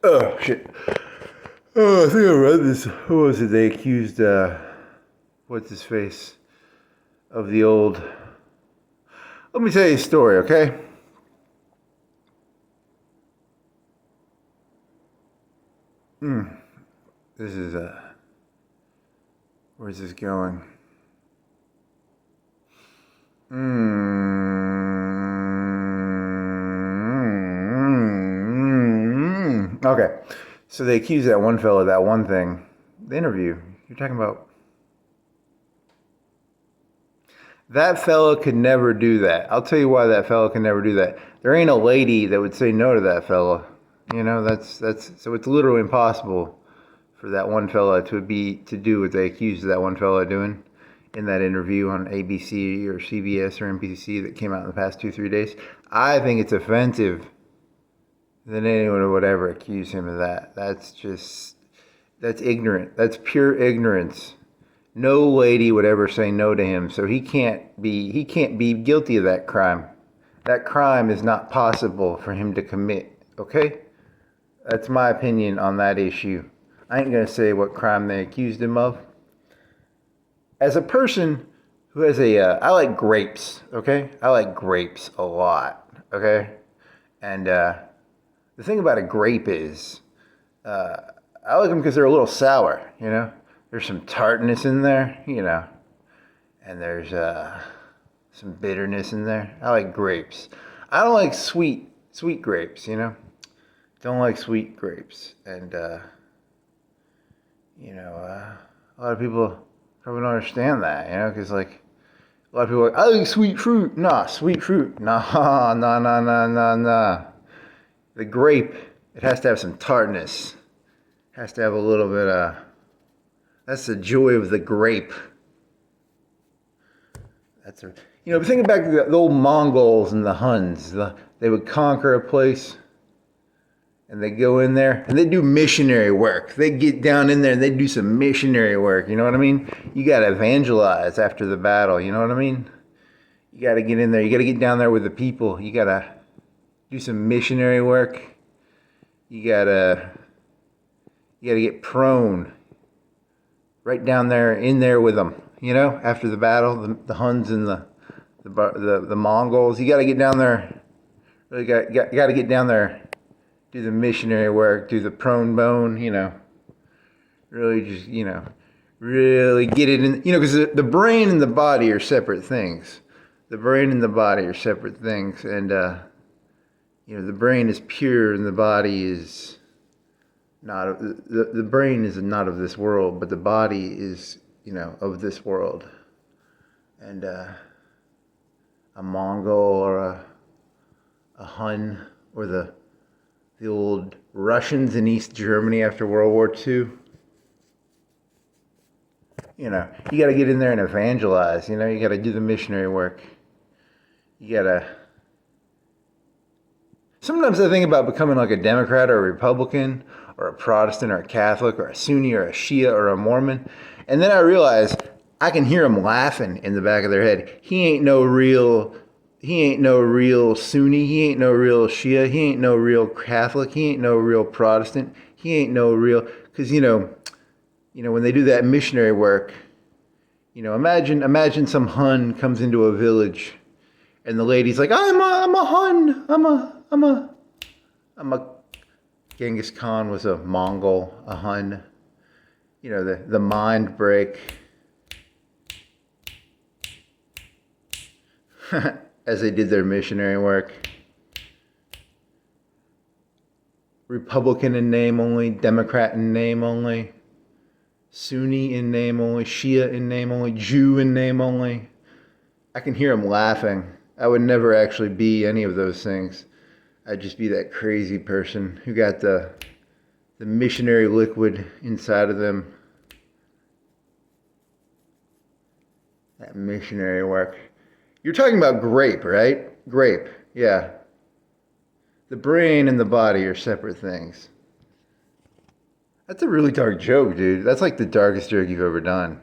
Oh, shit. Oh, I think I read this. Who was it? They accused, what's his face? Of the old. Let me tell you a story, okay? This is, where's this going? Okay. So they accused that one fellow of that one thing. The interview. You're talking about. That fellow could never do that. I'll tell you why that fellow can never do that. There ain't a lady that would say no to that fellow. You know, that's so it's literally impossible for that one fella to do what they accused that one fella of doing in that interview on ABC or CBS or NBC that came out in the past 2-3 days. I think it's offensive that anyone would ever accuse him of that. That's ignorant. That's pure ignorance. No lady would ever say no to him, so he can't be guilty of that crime. That crime is not possible for him to commit, okay? That's my opinion on that issue. I ain't gonna say what crime they accused him of. As a person who has I like grapes, okay? I like grapes a lot, okay? And the thing about a grape is, I like them because they're a little sour, you know? There's some tartness in there, you know? And there's some bitterness in there. I like grapes. I don't like sweet grapes, you know? Don't like sweet grapes. And, a lot of people probably don't understand that, you know, because, like, a lot of people are like, I like sweet fruit. Nah, sweet fruit. Nah, nah, nah, nah, nah, nah. The grape, it has to have some tartness. It has to have a little bit of, that's the joy of the grape. But think back to the old Mongols and the Huns. They would conquer a place, and they go in there, and they do missionary work. They get down in there, and they do some missionary work. You know what I mean? You got to evangelize after the battle. You know what I mean? You got to get in there. You got to get down there with the people. You got to do some missionary work. You got to get prone. Right down there, in there with them. You know, after the battle, the Huns and the Mongols. You got to get down there. Really got to get down there. Do the missionary work, do the prone bone, you know, really just, really get it in, because the brain and the body are separate things. The brain and the body are separate things. And, the brain is pure and the body is not, the brain is not of this world, but the body is, of this world. And a Mongol or a Hun or the old Russians in East Germany after World War II. You got to get in there and evangelize. You got to do the missionary work. Sometimes I think about becoming like a Democrat or a Republican or a Protestant or a Catholic or a Sunni or a Shia or a Mormon. And then I realize I can hear them laughing in the back of their head. He ain't no real Sunni, he ain't no real Shia, he ain't no real Catholic, he ain't no real Protestant, he ain't no real, because when they do that missionary work, imagine some Hun comes into a village, and the lady's like, I'm a Hun, I'm a Genghis Khan was a Mongol, a Hun, the mind break. As they did their missionary work. Republican in name only, Democrat in name only, Sunni in name only, Shia in name only, Jew in name only. I can hear them laughing. I would never actually be any of those things. I'd just be that crazy person who got the missionary liquid inside of them. That missionary work. You're talking about grape, right? Grape, yeah. The brain and the body are separate things. That's a really dark joke, dude. That's like the darkest joke you've ever done.